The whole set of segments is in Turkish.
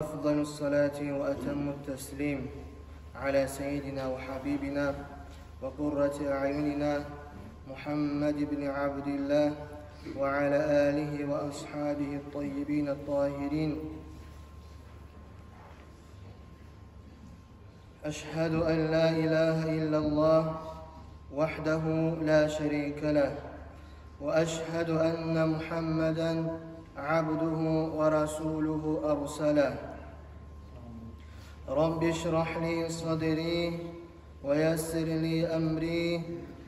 أفضل الصلاة وأتم التسليم على سيدنا وحبيبنا وقرة أعيننا محمد بن عبد الله وعلى آله وأصحابه الطيبين الطاهرين. أشهد أن لا إله إلا الله وحده لا شريك له وأشهد أن محمدا عبده ورسوله أرسله. رب اشرح لي صدري ويسر لي أمري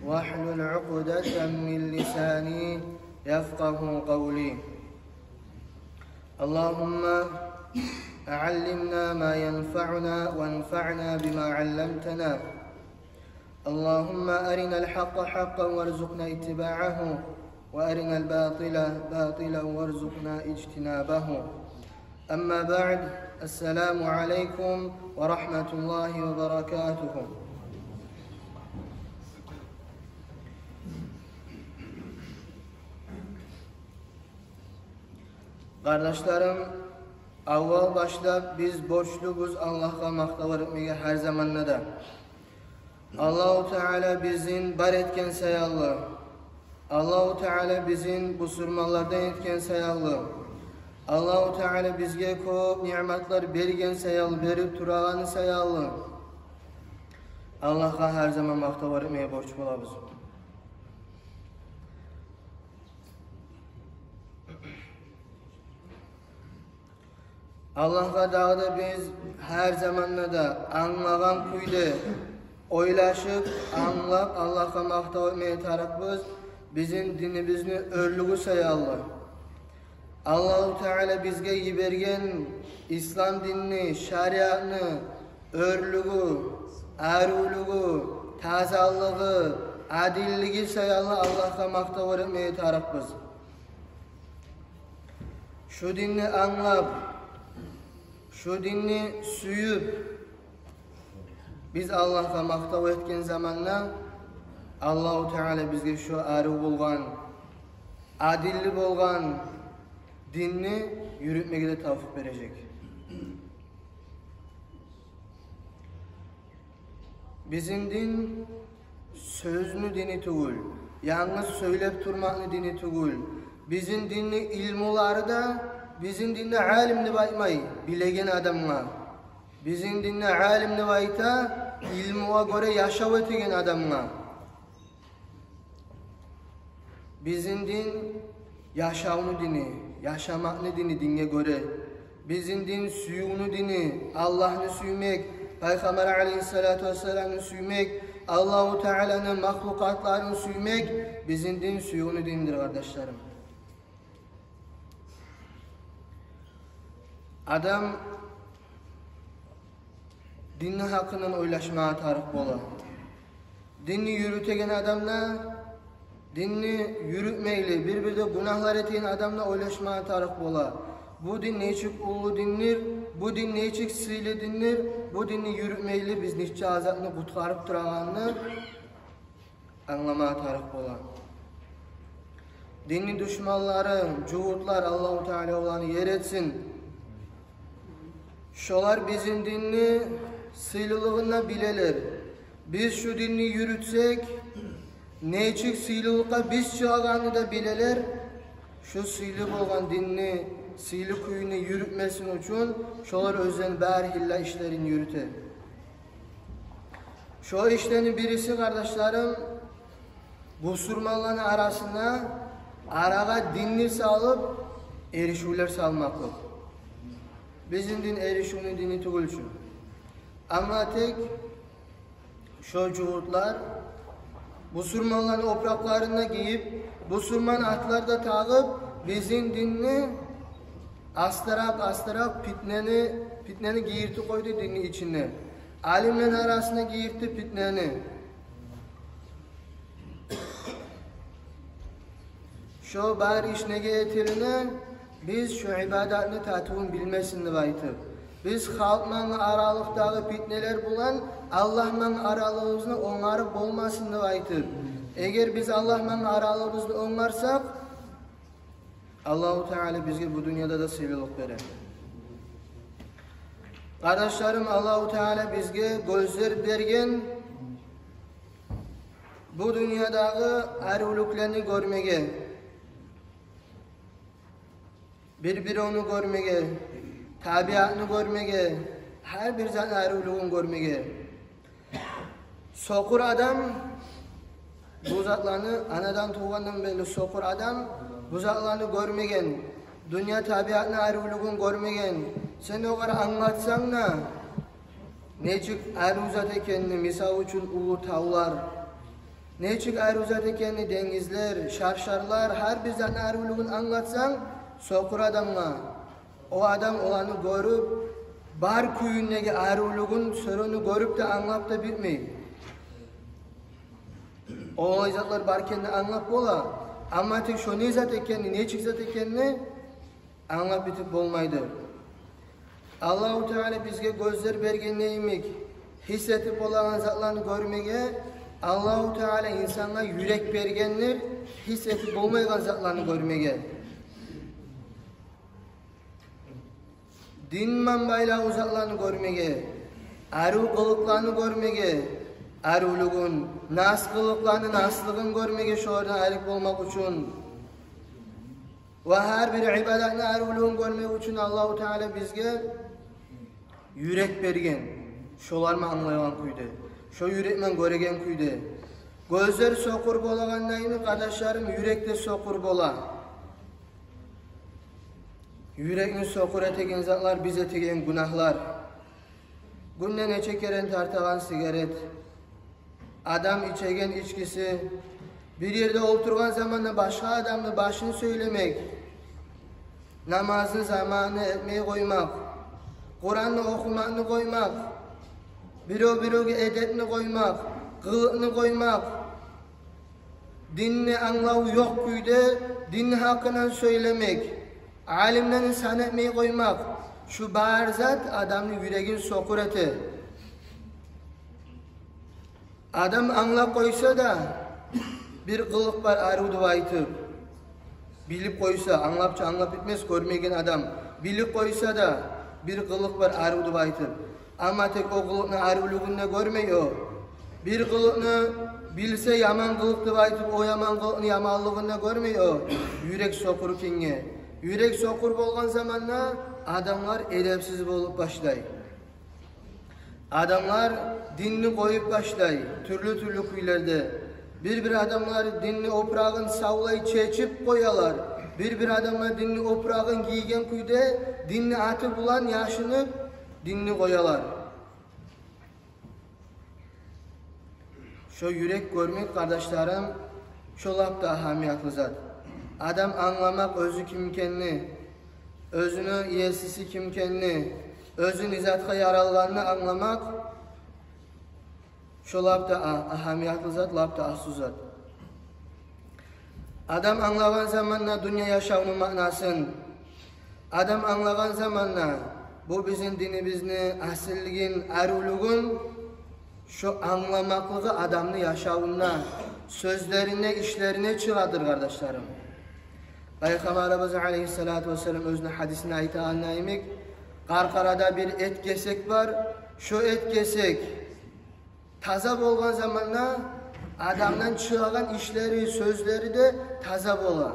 واحلل عقدة من لساني يفقه قولي. اللهم علمنا ما ينفعنا وانفعنا بما علمتنا. اللهم أرنا الحق حقا وارزقنا اتباعه وأرنا الباطل باطلا وارزقنا اجتنابه. أما بعد، السلام عليكم ورحمة الله وبركاته. Kardeşlerim, avval başta biz borçluyuz Allah'a maqtavar etmeye her zamanla da. Allahu Teala bizin bar etken sayallı. Allahu Teala bizin bu surmalardan etken sayallı. Allahu Teala bizge ko'p nimetler bergen sayallı, berip turağını sayallı. Allah'a her zaman maqtavar etmeye borç bolabız. Allah'a dağda biz her zamanla da anlagan kuydu, oylaşıp, anlap Allah'a maqtavar etmeye tarafız. Bizim dinimizni örlüğü sayallı. Allah-u Teala bizge yibergen İslam dinini, şariatını, örlüğü, aruluğu, tazallığı, adilliği sayallı Allah'a maqtavar etmeye tarafız. Şu dinni anlap, şu dinni suyup, biz Allah'a maqtavar etken zamanla Allah-u Teala bizge şu arı bolgan, adilli bolgan dinni yürütmeye de tavfik verecek. Bizim din sözlü dini tugul, yalnız söylep turmaklı dini tugul. Bizim dinni ilmuları da bizim dinni alimni baymay, bilegen adamla. Bizim dinni alimni bayta, ilmuğa göre yaşav etegen adamla. Bizim din yaşavunu dini, yaşamaklı dini dinge göre. Bizim din suyunu dini, Allah'ını suymek, Peygamber aleyhissalatu vesselam'ı suymek, Allah-u Teala'nın mahlukatlarını suymek, bizim din suyunu dindir kardeşlerim. Adam dinni hakkından oylaşmaya tarif bola. Dinni yürütegen adamla dinni yürütmeyli, birbirde günahlar eten adamla oylaşmaya tarif bola. Bu din neçik ulu dinler, bu din neçik sıylı dinler, bu dinni yürütmeyli biz neçe azatını kutkarıp durağanını anlamaya tarif bola. Dinni düşmanları, cuhutlar Allah-u Teala olanı yer etsin. Şolar bizim dinni sıylılığına bileler. Biz şu dinni yürütsek, neçik sıylılıkka biz çağağını da bileler. Şu sıylı olan dinni, sıylı kuyunu yürütmesin için şolar özden berhilla işlerini yürüter. Şu işlerin birisi kardeşlerim, bu surmanların arasına arağa dinli salıp erişuler salmaklı. Bizim din erişuğunun dini tugulçu. Ama tek şu cuhutlar bu surmanların opraklarına giyip bu surman atlarda tağıp bizim dinini astırak pitneni giyirti koydu dini içine. Alimlerin arasına giyirti pitneni. Şu bari iş nege yetirine biz şu ibadatını tatuvun bilmesini vaytır. Biz halkmanın aralıktağı pitneler bulan Allah'ın aralığımızını onarıp olmasını vaytır. Eğer biz Allah'ın aralığımızını onarsak Allah-u Teala bizge bu dünyada da seviyorluk verir. Kardeşlerim, Allahu Teala bizge gözler bergen bu dünyadagi aruluklarni görmege, bir-birini görmege, tabiatni görmege, her bir zat aruluğun görmege. Sokur adam bu zatlarni anadan tug'andan beri sokur adam bu zatlarni görmegen, dünya tabiatni aruluğun görmegen. Sen onlara anlatsan da nechik aruzat ekenini, misal üçün ulu tağlar, nechik aruzat ekenini dengizler, şarşarlar, her bir zatni aruluğunu anlatsan sokur adamga, o adam olanı görüp bar kuyundagi aruluğun sörünü görüp de anlap da bitmeyin. O zatlar barken de anlap bola, ama tek şu ne zat ekenini, nechik zat ekenini anlap bitip bolmaydı. Allahu Teala bizge gözler bergen neymek, hissetip olan zatlarını görmege, Allahu Teala insana yürek bergenler, hissetip olmayan zatlarını görmege. Din manbayla o zatlarını görmege, aru kılıklarını görmege, aruluğun, nas kılıklarını, naslığın görmege şu oradan ayrık olmak için. Ve her bir ibadatını aruluğun görmek için Allahu Teala bizge yürek bergen, şolarma anlayan kuydu. Şu yürekmen göregen kuydu. Gözler sokur bolagandayını kardeşlerim, yürekte sokur bola. Yürekni sokur etegen zatlar bize tegen günahlar. Günde neçe keren tartagan sigaret, adam içegen içkisi, bir yerde oturgan zamanda başka adamın başını söylemek, namazın zamanı etmeyi koymak, Kur'an'ı okumakını koymak, biri edetini koymak, kılıkını koymak, dinini anlağı yok kuydu, dinini hakkından söylemek, alimlerin sana etmeyi koymak, şu barzat adamın yüreğin sokur eti. Adam anla koysa da bir kılık var arudu aytıp, bilip koysa, anlap bitmez görmegen adam, bilip koysa da bir kılık var arudu aytıp, ama tek o kılıkını aruluğunda görmeyo. Bir kılıkını bilse yaman kılıktı aytıp, o yaman kılıkını yamanlığında görmeyo. Yürek sokur kenge. Yürek sokur bolgan zamanla adamlar edepsiz bolup başlay. Adamlar dinini koyup başlay, türlü kuylerde. Bir adamlar dinini oprağın savlay çeçip koyalar. Bir adamlar dinini oprağın giygen kuyde dinini atı bulan yaşını dinini koyalar. Şu yürek görmek kardeşlerim, şu lap da ahamiyatlı zat. Adam anlamak özü kimkenini, özünü iyesisi kimkenini, özün izatka yaralganını anlamak, şu lap da ahamiyatlı zat, lap da ahsu zat. Adam anlagan zamanla dünya yaşamının manasın, adam anlagan zamanla bu bizim dinimizni, asilligin, aruluğun, şu anlamaklığı adamını yaşamına, sözlerine, işlerine çıkadır kardeşlerim. Peygamberimiz Aleyhisselatü Vesselam özüne hadisine ait anlayımak, qarqarada bir et kesek var, şu et kesek taza bolgan zamanla adamdan çıkan işleri, sözleri de taza bola.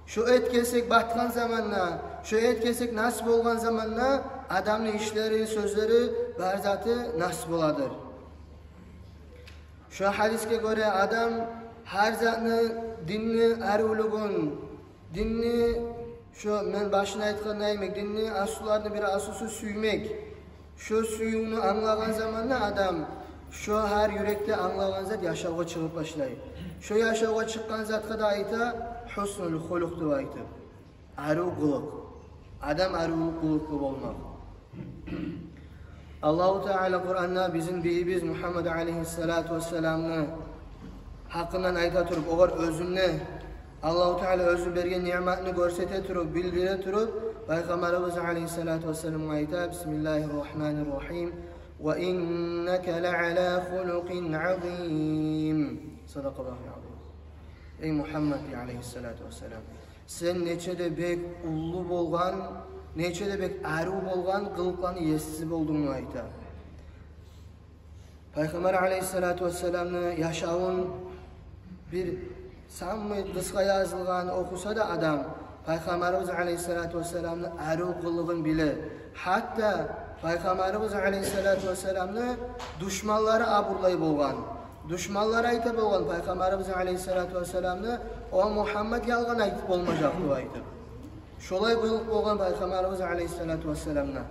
Şu et kesek batkan zamanla, şu et kesek nasip olgan zamanla adamın işleri, sözleri, barzatı nasip oladır. Şu hadiske göre adam her zatını, dinni, aruluğun, dinni, şu men başına aytqandayım, dinni asularını bir asusu suymak. Şu suyunu anlagan zamanla adam şu her yürekte anlagan zat yaşavga çıkıp başlayı. Şu yaşavga çıkkan zatka da ayta husnul huluqtu ayta. Aru kılık. Adam aru kılıklı olmak. Allahu Teala Kur'an'da bizim beyimiz Muhammed Aleyhisselatu Vesselam'ını hakkından ayta turup, oğar özünne Allahu Teala özü bergen nimetini görsete turup, bildire turup, Peygamberimiz Aleyhisselatu Vesselam'a ayta Bismillahirrahmanirrahim ve inneke le'ala hulukin azim. Sadakallahu azim. Ey Muhammed Aleyhisselatu Vesselam, sen neçede bek ullu bolgan neçede bek arı bolgan kılıklarını yesiz bolduğunu ayta. Peygamber aleyhissalatu vesselam'ın yaşavun bir sammy kıska yazılgan okusa da adam Peygamberimiz aleyhissalatu vesselam'ın arı kılığın bile. Hatta Peygamberimiz aleyhissalatu vesselam'ın düşmanları aburlay bolgan. Düşmanlar ayta bolgan Peygamberimiz aleyhissalatu vesselam'ın o Muhammed yalgan aytıp bolmajak dep aytdı. Şolay bolgan Peygamberimiz aleyhissalatu vesselam'na.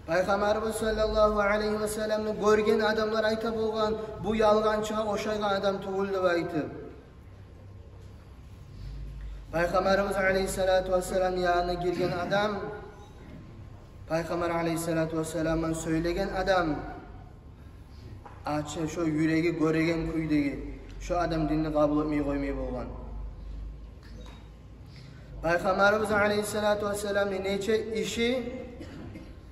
Peygamberimiz sallallahu aleyhi ve sellem'ni görgen adamlar ayta bolgan bu yalgançıga oşaygan adam tugul dep aytdı. Peygamberimiz aleyhissalatu vesselam yanına girgen adam Peygamber aleyhissalatu vesselam'ın söylegen adam açı şu yüreği göregen kuydegi şu adam dinni kabul etmey koymay bolgan. Peygamberimiz aleyhissalatu vesselam'ın neçe işi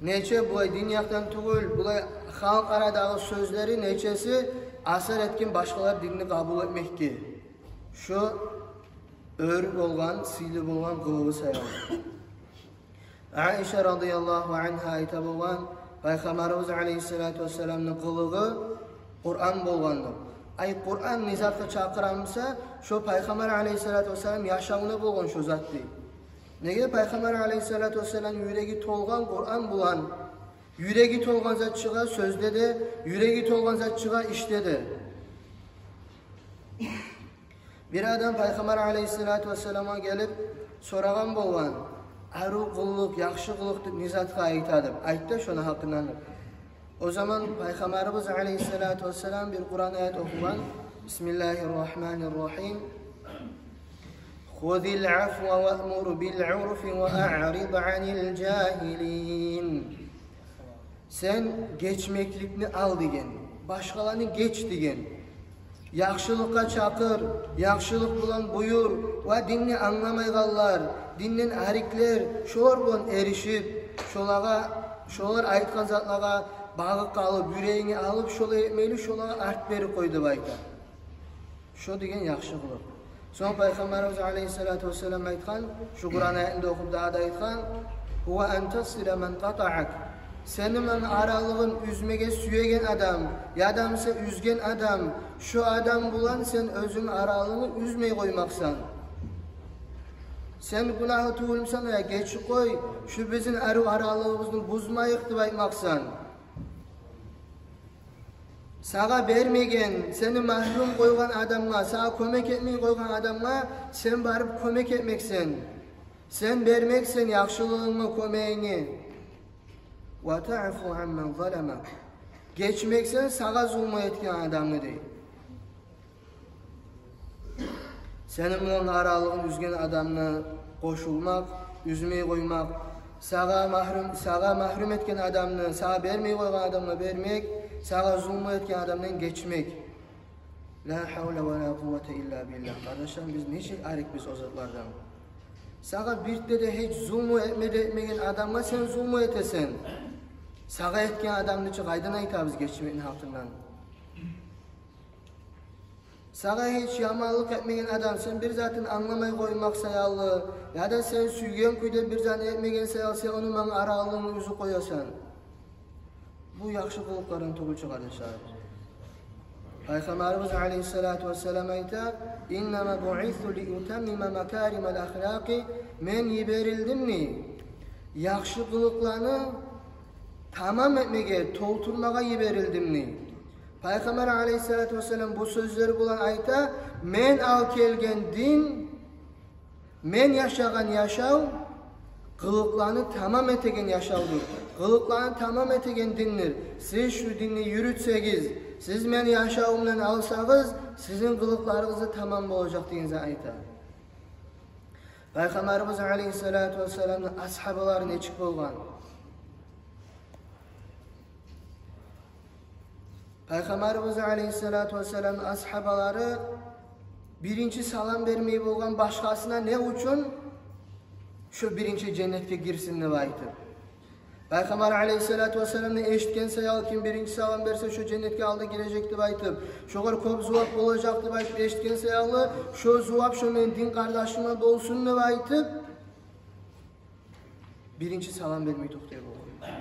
neçe bu dünyaktan tugul bulay halk aradagi sözleri neçesi asar etkin başkalar dinni kabul etmekki. Şu ör bolgan, sili bolgan kılığı sayalım. Aisha radıyallahu anha ayta bolgan Peygamberimiz aleyhissalatu vesselam'ın kılığı Kur'an bolgandır. Ay Kur'an nizatga çakıramsa şu Peygamber aleyhissalatu vesselam yaşamına bolgan şu zat deyip. Nege Peygamber aleyhissalatu vesselam yüreği tolgan Kur'an bulan, yüreği tolgan zatçıga sözde de, yüreği tolgan zatçıga işte de. Bir adam Peygamber aleyhissalatu vesselam'a gelip soragan bolgan, arı kıllık, yakşı kıllık dep nizatga aytadı. Aytdı şuna hakkından. O zaman Peygamberimiz aleyhissalatu vesselam bir Kur'an ayet okugan. Bismillahirrahmanirrahim. خذ العفو وأمر بالعرف وأعرض عن الجاهلين. Sen geçmeklikni al degen, başkalarını geç degen. Yaxşılıkka çakır, yaxşılık bulan buyur ve dinni anlamayganlar, dinnin arikler, şolar bulan erişip, şolar aytkan zatlaga bağı kalıp, yüreğini alıp, şola etmeyli, şolara art beri koydu bayta. Şo degen yaxşılık. Son Peygamberimiz aleyhissalatu vesselam aytgan, şu Kur'an ayetinde okup daha da aytgan, huve entasile men qata'ak. Seni men aralığın üzmege süyegen adam, yadamsa üzgen adam, şu adam bulan sen özün aralığını üzmey koymaksan. Sen günahı tuğulmsan ya geç koy, şu bizim aralığımızın buzmayık dep aytmaksan. Sağa vermegen, seni mahrum koygan adamga, sağa kömek etmey koygan adamga sen barıp kömek etmeksen. Sen vermeksen yaxşılığını, kömeğini. Ve ta'fu ammen zalamak. Geçmeksen sağa zulm etken adamı değil. Senin bilen aralığın üzgen adamını koşulmak, üzmey koymak, sağa mahrum etken adamını, sağa vermey koygan adamına vermek, sağa zulm etken adamdan geçmek. La havle ve la kuvvete illa billah. Kardeşler biz niçin arik biz o zatlardan? Sağa birde de hiç zulm etmegen adamga sen zulm etesen. Sağa etken adamını çık aydan aytabız geçmenin altından. Sağa hiç yamanlık etmegen adam sen bir zatın anlamay koymak sayallı ya da sen suygen kuyda bir zatın etmegen sayallı sen onun bana aralığını yüzü koyasan. Bu yaxşı kılıkların tugulçu kardeşler. Peygamberimiz aleyhissalatu vesselam ayta İnnama bu'ithu li utammima makarimel ahlaki men yiberildimni yaxşı kılıklarını tamam etmege, tolturmaga yiberildimni. Peygamber aleyhissalatu vesselam bu sözleri bulan ayta men al kelgen din, men yaşagan yaşav, kılıklarını tamam etegen yaşavdır. Kılıklarını tamam etegen dindir. Siz şu dinni yürütsegiz, siz men yaşavımdan alsanız, sizin kılıklarınızı tamam olacak deyinize ayta. Peygamberimiz aleyhissalatu vesselam'ın ashabaları neçik bolgan? Peygamberimiz aleyhissalatu vesselam'ın ashabaları birinci salam vermeyi bolgan başkasına ne üçün? Şu birinci cennetke girsin dep aytып. Peygamber aleyhissalatu vesselam'ını eşitken sayal kim birinci salam verse şu cennetke aldı girecek dep aytып. Şoğar köp zuap bolacak dep aytып eşitken sayalı şu zuap şu men din kardeşime bolsun dep aytып. birinci salam vermeyi toxtay bolgan.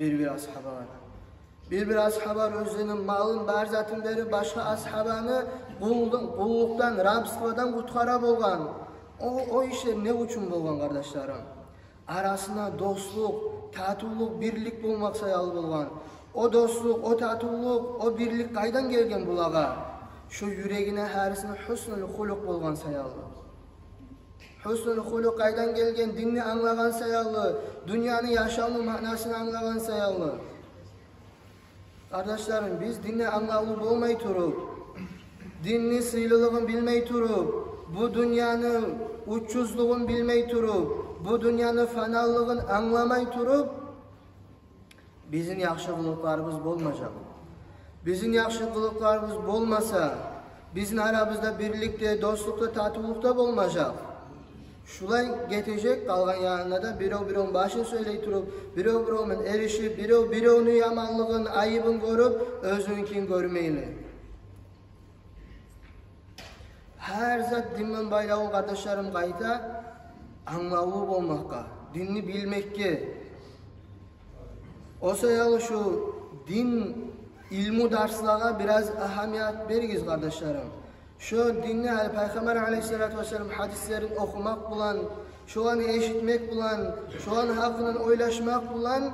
Bir ashaba var. Bir ashaba özünün malın, barzatın verip başka ashabanı kulluktan, rabsıvadan kutkara bolgan. O işler ne üçün bolgan kardeşlerim? Arasına dostluk, tatuluk, birlik bulmak sayalı bolgan. O dostluk, o tatuluk, o birlik kaydan gelgen bulağa? Şu yüreğine harisine husnul huluk bolgan sayalı. Husnul huluk kaydan gelgen, dinni anlagan sayalı, dünyanın yaşamı manasını anlagan sayalı. Kardeşlerim, biz dinni anlalı bolmay turup, dinni sıylılığın bilmey turup, bu dünyanın uçsuzluğun bilmey turup, bu dünyanın fanallığın anlamay turup, bizim yaxşı kılıklarımız bolmayacak. Bizim yaxşı kılıklarımız bolmasa, bizim aramızda birlikte, dostlukta, tatulukta bolmayacak. Şulay getecek, kalgan yanına da birov başını söyley turup, birov erişip, birovunu yamanlığın, ayıbın görüp, özünkin görmeyli. Her zat dinmen bayrağı kardeşlerim kayta, anlalı olmakka, dinni bilmekke. O sayalı şu din ilmu darslağa biraz ahamiyat berigiz kardeşlerim. Şu dinni Peygamber aleyhissalatü vesselam hadislerin okumak bulan, şu an eşitmek bulan, şu an hakkının oylaşmak bulan,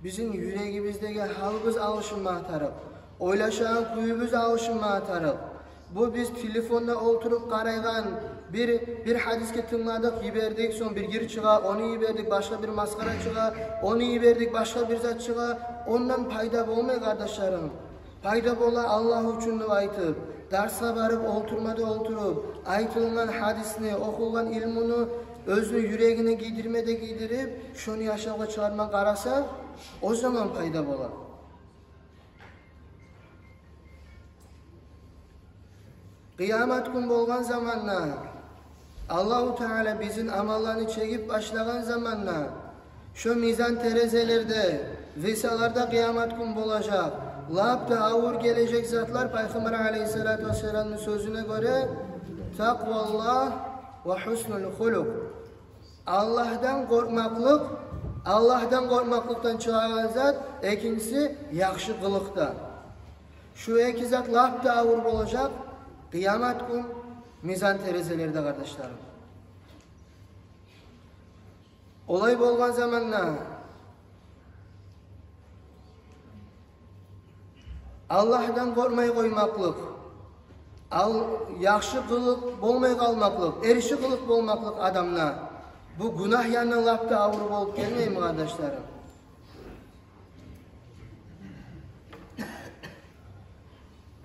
bizim yüreğimizdeki halımız alışınma tarıp, oylaşan kuyumuz alışınma tarıp, bu biz telefonda oturup karaygan bir hadiske tınladık, yiberdik, son bir gir çığa, onu yiberdik, başka bir maskara çığa, onu yiberdik, başka bir zat çığa, ondan payda olmay kardeşlerim. Payda bola Allah üçün aytıp, darsa barıp, oturmada oturup, aytılgan hadisini, okulgan ilmini, özünü yüreğine giydirmede giydirip, şunu yaşamga çıkarmak karasa, o zaman payda bola. Kıyamet gün bolgan zamanla, Allah-u Teala bizim amallarını çekip başlagan zamanla, şu mizan terezelerde, visalarda kıyamet gün bolacak, labda ağır gelecek zatlar Peygamber aleyhissalatü vesselam'ın sözüne göre takvallah ve husnul huluk. Allah'tan korkmaklıktan çıkan zat, ikincisi yaxşı kılıkta. Şu iki zat labda ağır olacak, kıyamet gün mizan terezelerde kardeşlerim. Olay bolgan zamanla Allah'tan korkmay koymaklık, yaxşı kılık bolmay kalmaklık, erişi kılık bolmaklık adamla bu günah yanına lapta ağır bolup gelmey mi kardeşlerim?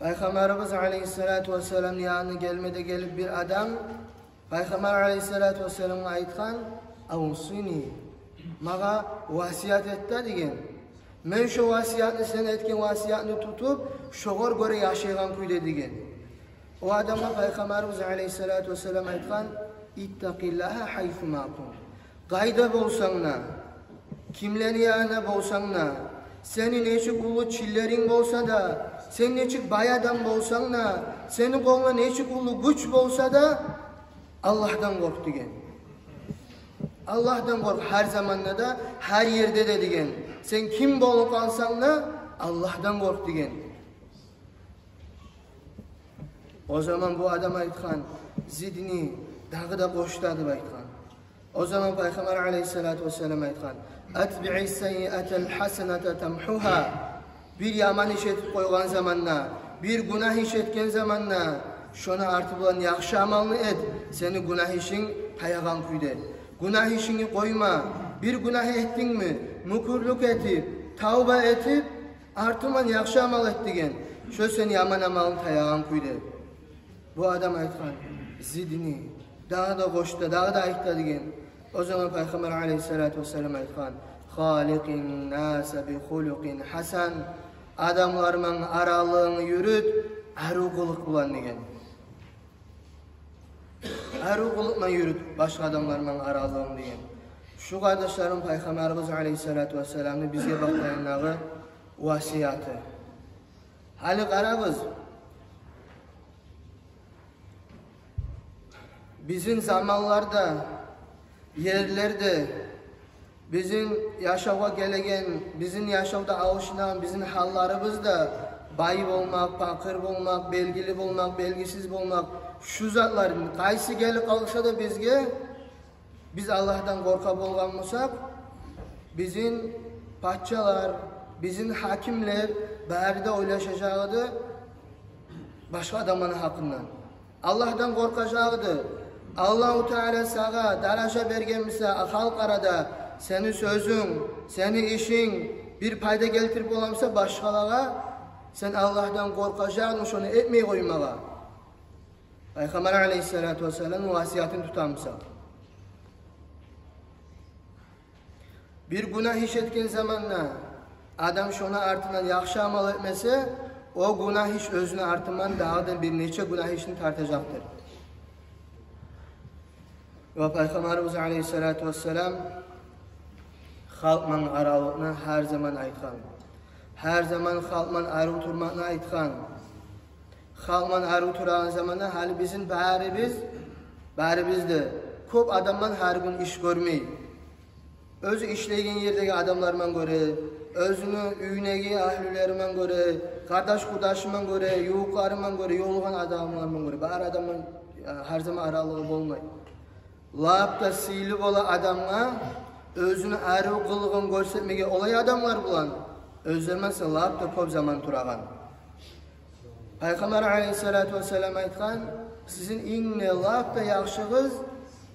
Peygamberimiz aleyhissalatu vesselam yanına gelmede gelip bir adam Peygamber aleyhissalatu vesselam'a aytkan "Avsini, maga vasiyat etti" degen. Men şu vasiyatını sen etken vasiyatını tutup şoğur göre yaşaygan kuyde degen. O adam'a Peygamberimiz aleyhissalatu vesselam aytkan "İttaqillaha haythuma kun." Gayda bolsangna, kimlerin yanına bolsangna, senin neçik ulu çillerin bolsa da, sen neçik bayadan bolsan da, senin koluna neçik ulu güç bolsa da, Allah'tan kork degen. Allah'tan kork her zamanda da, her yerde de degen. Sen kim bolup kalsan da, Allah'tan kork degen. O zaman bu adam aytkan, zidni, dağı da boşladı aytkan. O zaman Peygamber aleyhissalatu vesselam aytkan, "Atbi'i seyyiatel hasenete temhuha." Bir yaman iş etip koygan zamanla, bir günah iş etken zamanla, şuna artı bulan yaxşı amalını et, seni günah işin tayagan kuyde. Günah işini koyma, bir günah ettin mi, mukurluk etip, tavba etip, artıman yaxşı amal et degen, şu seni yaman amalını tayagan kuyde. Bu adam aytkan, zidni, daha da koşta, daha da aytta degen. O zaman Peygamber aleyhissalatu vesselam aytkan, "Halikin nase bi hulukin hasan." Adamlarının aralığını yürüt, arıqılık bulan degen. Arıqılıkla yürüt, başka adamlarının aralığını degen. Şu kardeşlerim Peygamberimiz aleyhissalatu vesselam'ın bize bakmayanlığı vasiyatı. Hali qarabız, bizim zamanlarda yerlerde bizim yaşava gelegen, bizim yaşavda alışılan bizim hallarımız da bayı olmak, fakir olmak, belgili olmak, belgisiz olmak, şu zatların kaysı gelip kalırsa da bizge, biz Allah'tan korkab olganmısak, bizim patçalar, bizim hakimler bäride oylaşacağıdı başka adamların hakkından. Allah'tan korkacağıdı. Allah-u Teala sağa daraja bergenmese halk arada senin sözün, senin işin bir payda geltirip olamsa başkalara sen Allah'tan korkacağını onu etmeyi koymağa. Peygamber aleyhissalatu vesselam vasiyatını tutamsa. Bir günah iş etken zamanla adam şuna artınan yaxşı amal etmese o günah iş özüne artıman dağdan bir neçe günah işini tartacaktır. Ve Peygamberimiz aleyhissalatu vesselam halkman aralığına her zaman aytkan. Her zaman halkman arı oturmağına aytkan. Halkman arı oturan zamanda hali bizim bäribizde köp adamman her gün iş görmeyi. Özü işlegen yerdeki adamlarman göre, özünü üynegi ahlüleriman göre, kardeş kudaşıman göre, yuğuklarıman göre, yolgan adamlarman göre. Bär adamman her zaman aralığı olmayı. Lapta sili ola adamla özünü arı kılgın görsetmege olay adamlar bulan. Özlermezse lapta köp zaman turagan. Peygamber aleyhissalatu vesselam aytkan, sizin inne lapta yaxşığız,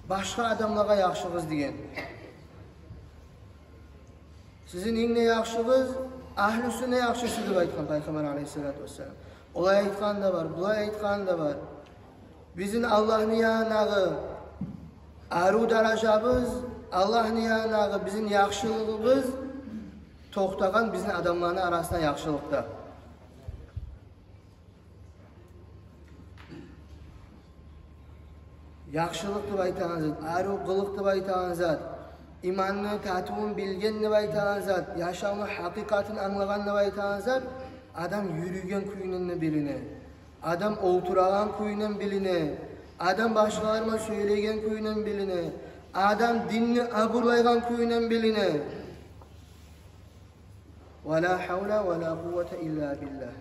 başka adamlara yaxşığız degen. Sizin inne yaxşığız, ahlüsüne yaxşısı deb aytkan Peygamber aleyhissalatu vesselam. Olay aytkan da var, bulay aytkan da var. Bizim Allah'ın yanığı arı darajabız, Allah'ın yanığı bizim yaxşılığımız toxtagan bizim adamların arasında yaxşılıkta. Yaxşılık deb aytgan zat, arı kılık deb aytgan zat, imanını, tatuvun bilgen deb aytgan zat, yaşamın hakikatini anlagan deb aytgan zat, adam yürüyen kuyunun biline, adam olturagan kuyunun biline, adam başkalarına söylegen kuyunun biline, adam dinni aburlaygan kuyunun biline. Ve la havle ve la kuvvete illa billah.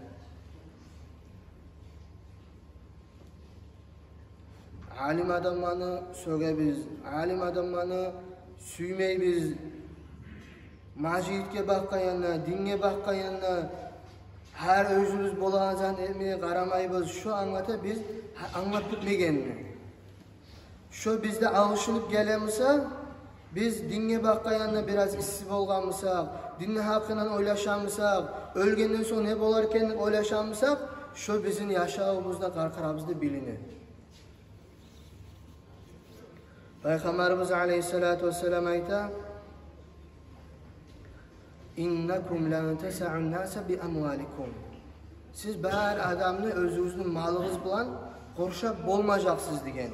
Alim adamlarını sögebiz, alim adamlarını süymeybiz. Macitke bakkan yanına, dinge bakkan yanına, her özümüz bolan zannetmeye karamayız. Şu anlata biz anlat bitmegenini. Şu bizde alışılıp gelemizse, biz dinge bakkan yanına biraz istif olganmısak, dinle hakkından oylaşanmısak, ölgenden sonra ne bolarken oylaşanmısak, şu bizim yaşağımızda, karkarabızda bilinir. Peygamberimiz aleyhissalatu vesselam ayta, İnnekum lan tesa'un nasa bi amwalikum. Siz bär adamni özünüzün malınız bilan qorşab bolmajaksız degen.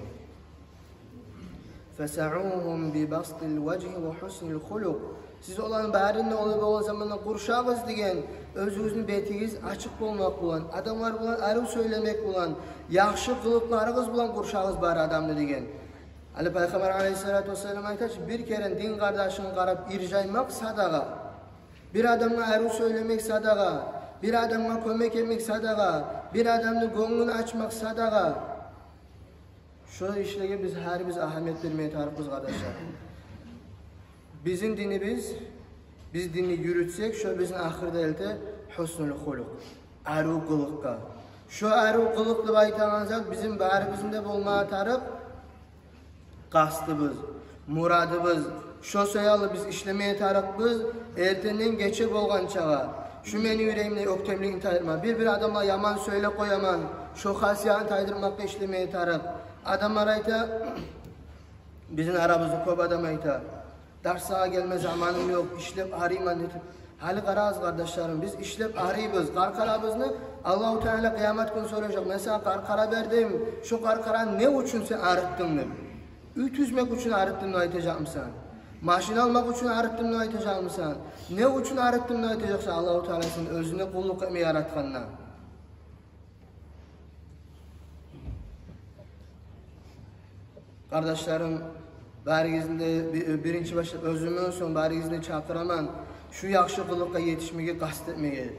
Fesa'uhum bi bastil vejhi ve husnil huluk. Siz olan bärini olup olan zamanda qorşabız degen, özünüzün betigiz açık bolmak bilan, adamlar bilan arı söylemek bilan, yaxşı kılıklarınız bilan qorşabız bär adamni degen. Ali Peygamber aleyhissalatu vesselam aytır, bir kere din kardeşini qarab irjaymak sadaqa. Bir adamla arı söylemek sadaqa, bir adamla kömek etmek sadaqa, bir adamın gönlünü açmak sadaqa. Şu işlege biz her biz ahamiyet vermeye tarifız kardeşler. Bizim dinimiz, biz dinini yürütsek, şu bizim ahirde elde husnul huluk, arı kılıqqa. Şu arı kılık deb aytgan zat bizim bäribizde bolmağa tarif qasdımız, muradımız, şu soyalı biz işlemeye tarafız, ertenden geçip olgan çağa. Şu meni yüreğimle öktemliğini tayırma. Bir adamla yaman söyle koyaman, şu hasiyatını taydırmakta işlemeye taraf. Adamlar ayta, bizim aramızda köp adam ayta. Dersağa gelme zamanım yok, işlep arayman dedi. Hali qaraz kardeşlerim, biz işlep arayız, qarqarabızını Allah-u Teala kıyamet günü soracak. Mesela qarqara verdim, şu qarqara ne üçün sen arıttın dedim. Üt üzmek için arıttığını aytacak mısın? Maşin almak için arıttığını aytacak mısın? Ne için arıttığını aytacaksa Allah-u Teala'sın özüne kulluk etmeyi yaratkanına. Kardeşlerim, Barigizde birinchi başta özümün son barigizde çakıraman. Şu yaxşı kılıkka yetişmege qasd etmege.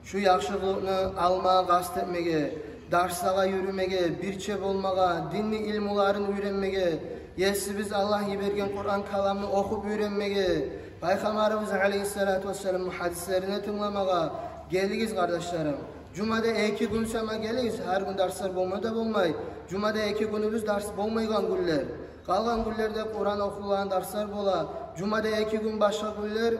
Şu yaxşı kılıkni almaga qasd etmege. Darslara yürümege, birçe bolmaga, dinni ilmuların öğrenmege. Yesi biz Allah'ı bergen Kur'an kalamını okup öğrenmege. Peygamberimiz Aleyhissalatu vesselam hadislerini tınlamaga. Geligiz kardeşlerim. Cumada 2 gün sama geligiz. Her gün dersler bolmada bolmay. Cumada 2 günübüz ders bolmaygan günler. Kalgan günlerde Kur'an okulan dersler bola. Cumada 2 gün başka günler.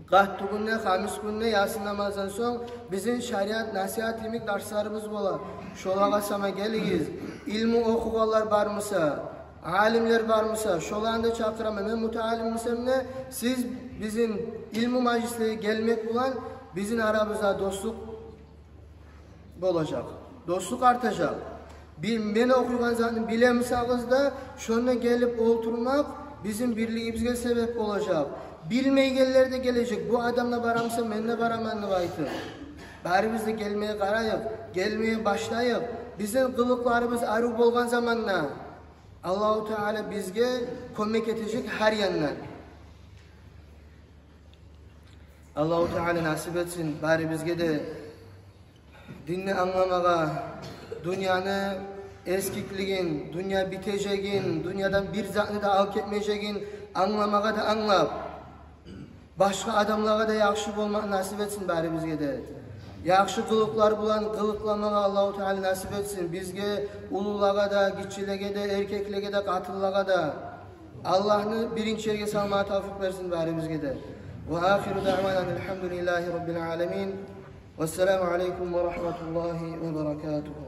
Qahtu günne, hamis günne, Yasin namazdan soň bizim şariat nasihat yemek derslerimiz bola. Şolaga sama geligiz. İlmi okuganlar barmysa, alimler barmysa, şolanda çakyraman. Men mutaalimmisemne, siz bizim ilmi majlisine gelmek bilen bizim arabızda dostluk bolacak. Dostluk artacak. Men okuyan zatını bilemseniz da şuna gelip oturmak bizim birliğimizge sebep olacak. Bilmeygenler de gelecek. Bu adamla baramsa menle baramanını baytı. Bari biz de gelmeye karayıp, gelmeye başlayıp, bizim kılıklarımız arı bolgan zamanla Allah-u Teala bizge kömek edecek her yandan. Allah-u Teala nasip etsin. Bari bizge de dinni anlamaga, dünyanı eskikligin, dünya biteceğin, dünyadan bir zatını da alıp ketmeyeceğin anlamaga da anlap, başka adamlara da yaxşı bolmak nasip etsin bari bizge de. Yaxşı kılıklar bulan kılıklamaga Allah-u Teala nasip etsin. Bizge ululaga da, gitçilege de, erkeklege de, katıllıga da. Allah'ını birinci yerge salmaya tavfik versin bari bizge de. Ve ahiru da'vanan elhamdülillahi rabbil alemin. Vesselamu aleykum ve rahmetullahi ve berekatuhu.